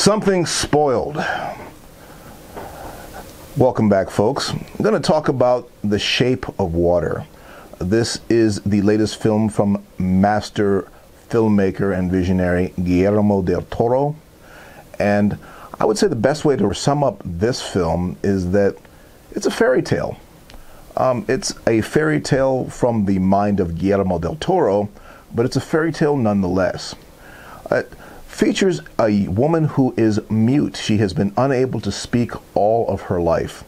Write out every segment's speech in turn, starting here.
Something spoiled. Welcome back, folks. I'm going to talk about The Shape of Water. This is the latest film from master filmmaker and visionary Guillermo Del Toro. And I would say the best way to sum up this film is that it's a fairy tale. It's a fairy tale from the mind of Guillermo Del Toro, but it's a fairy tale nonetheless. It features a woman who is mute. She has been unable to speak all of her life.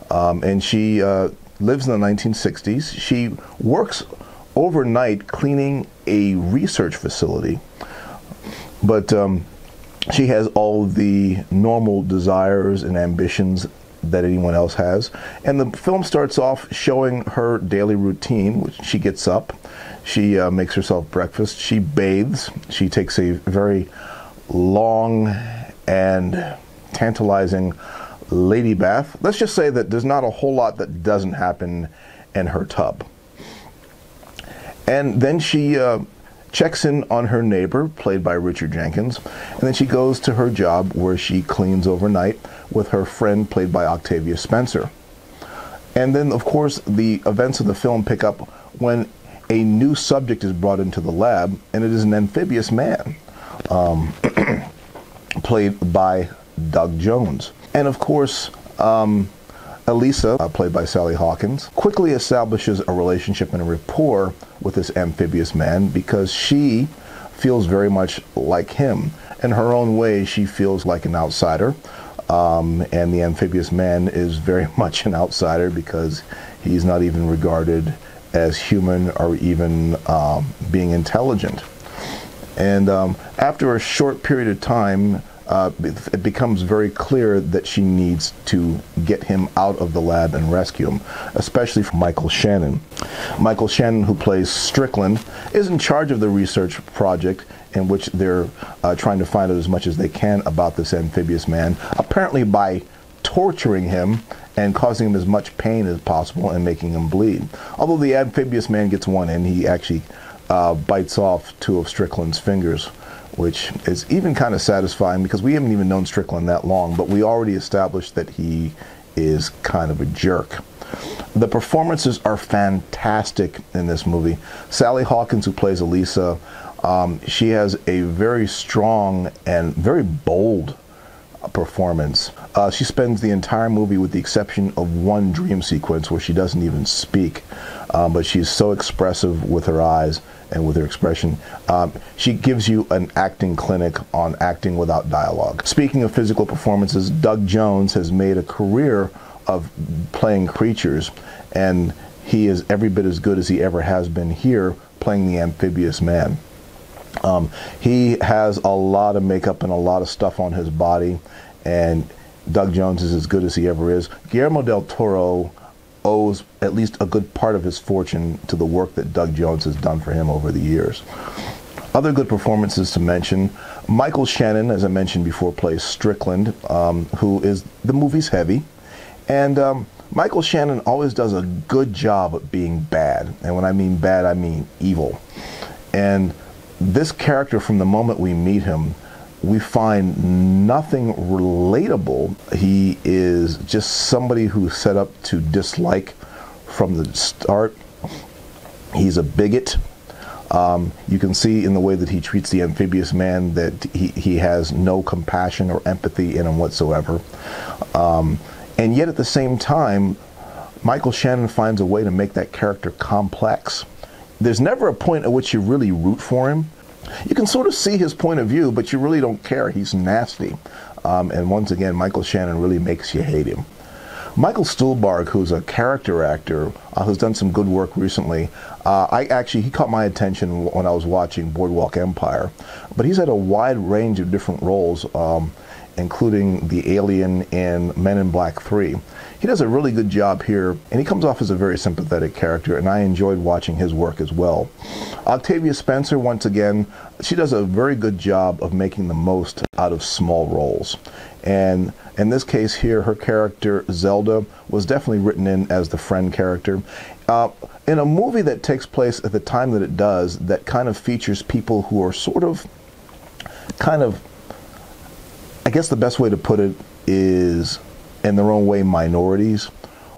And she lives in the 1960s. She works overnight cleaning a research facility. But she has all the normal desires and ambitions that anyone else has. And the film starts off showing her daily routine, which she gets up, she makes herself breakfast, she bathes, she takes a very long and tantalizing lady bath. Let's just say that there's not a whole lot that doesn't happen in her tub. And then she checks in on her neighbor, played by Richard Jenkins, and then she goes to her job where she cleans overnight with her friend, played by Octavia Spencer. And then, of course, the events of the film pick up when a new subject is brought into the lab, and it is an amphibious man, played by Doug Jones. And of course, Elisa, played by Sally Hawkins, quickly establishes a relationship and a rapport with this amphibious man because she feels very much like him. In her own way, she feels like an outsider. And the amphibious man is very much an outsider because he's not even regarded as human or even being intelligent. And after a short period of time, it becomes very clear that she needs to get him out of the lab and rescue him, especially from Michael Shannon. Michael Shannon, who plays Strickland, is in charge of the research project in which they're trying to find out as much as they can about this amphibious man, apparently by torturing him and causing him as much pain as possible and making him bleed. Although the amphibious man gets one in, he actually bites off 2 of Strickland's fingers, which is even kind of satisfying because we haven't even known Strickland that long, but we already established that he is kind of a jerk. The performances are fantastic in this movie. Sally Hawkins, who plays Elisa, she has a very strong and very bold performance. She spends the entire movie, with the exception of one dream sequence where she doesn't even speak, but she's so expressive with her eyes and with her expression. She gives you an acting clinic on acting without dialogue. Speaking of physical performances, Doug Jones has made a career of playing creatures, and he is every bit as good as he ever has been here playing the amphibious man. He has a lot of makeup and a lot of stuff on his body, and Doug Jones is as good as he ever is. Guillermo Del Toro owes at least a good part of his fortune to the work that Doug Jones has done for him over the years. Other good performances to mention: Michael Shannon, as I mentioned before, plays Strickland, who is the movie's heavy. And Michael Shannon always does a good job of being bad. And when I mean bad, I mean evil. And this character, from the moment we meet him, we find nothing relatable. He is just somebody who's set up to dislike from the start. He's a bigot. You can see in the way that he treats the amphibious man that he has no compassion or empathy in him whatsoever. And yet at the same time, Michael Shannon finds a way to make that character complex. There's never a point at which you really root for him. You can sort of see his point of view, but you really don't care. He's nasty. And once again, Michael Shannon really makes you hate him. Michael Stuhlbarg, who's a character actor, who's done some good work recently, he caught my attention when I was watching Boardwalk Empire. But he's had a wide range of different roles, including the alien in Men in Black 3. He does a really good job here, and he comes off as a very sympathetic character, and I enjoyed watching his work as well. Octavia Spencer, once again, she does a very good job of making the most out of small roles. And in this case here, her character, Zelda, was definitely written in as the friend character. In a movie that takes place at the time that it does, that kind of features people who are sort of, kind of I guess the best way to put it is, in their own way, minorities.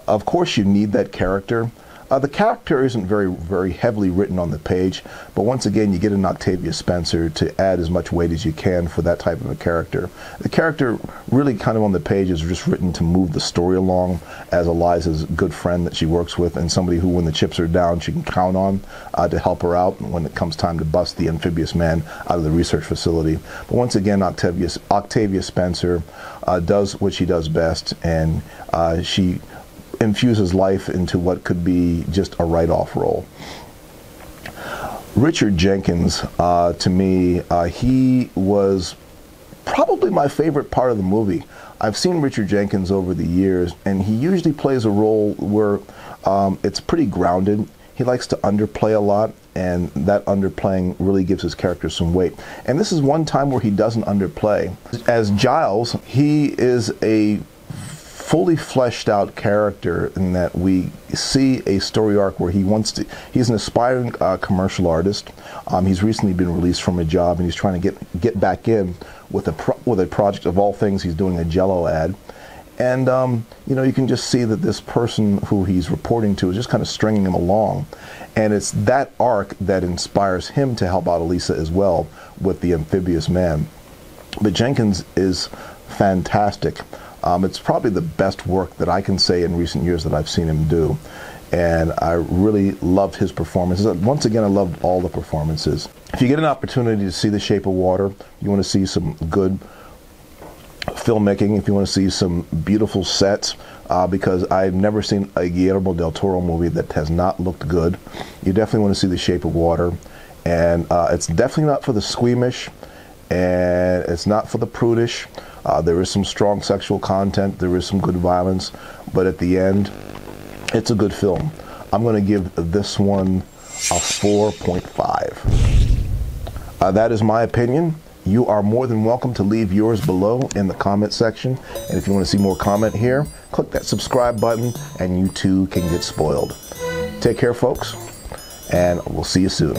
Of course, you need that character. The character isn't very heavily written on the page, but once again, you get an Octavia Spencer to add as much weight as you can for that type of a character. The character really kind of on the page is just written to move the story along as Eliza's good friend that she works with, and somebody who, when the chips are down, she can count on to help her out when it comes time to bust the amphibious man out of the research facility. But once again, Octavia Spencer does what she does best, and she infuses life into what could be just a write-off role. Richard Jenkins, to me, he was probably my favorite part of the movie. I've seen Richard Jenkins over the years, and he usually plays a role where it's pretty grounded. He likes to underplay a lot, and that underplaying really gives his character some weight. And this is one time where he doesn't underplay. As Giles, he is a fully fleshed out character in that we see a story arc where he's an aspiring commercial artist. He's recently been released from a job, and he's trying to get back in with a project. Of all things, he's doing a Jello ad. And you know, you can just see that this person who he's reporting to is just kind of stringing him along. And it's that arc that inspires him to help out Elisa as well with the amphibious man. But Jenkins is fantastic. It's probably the best work that I can say in recent years that I've seen him do. And I really loved his performances. Once again, I loved all the performances. If you get an opportunity to see The Shape of Water, you want to see some good filmmaking, if you want to see some beautiful sets, because I've never seen a Guillermo Del Toro movie that has not looked good, you definitely want to see The Shape of Water. And it's definitely not for the squeamish, and it's not for the prudish. There is some strong sexual content, there is some good violence, but at the end, it's a good film. I'm going to give this one a 4.5. That is my opinion. You are more than welcome to leave yours below in the comment section. And if you want to see more comment here, click that subscribe button and you too can get spoiled. Take care, folks, and we'll see you soon.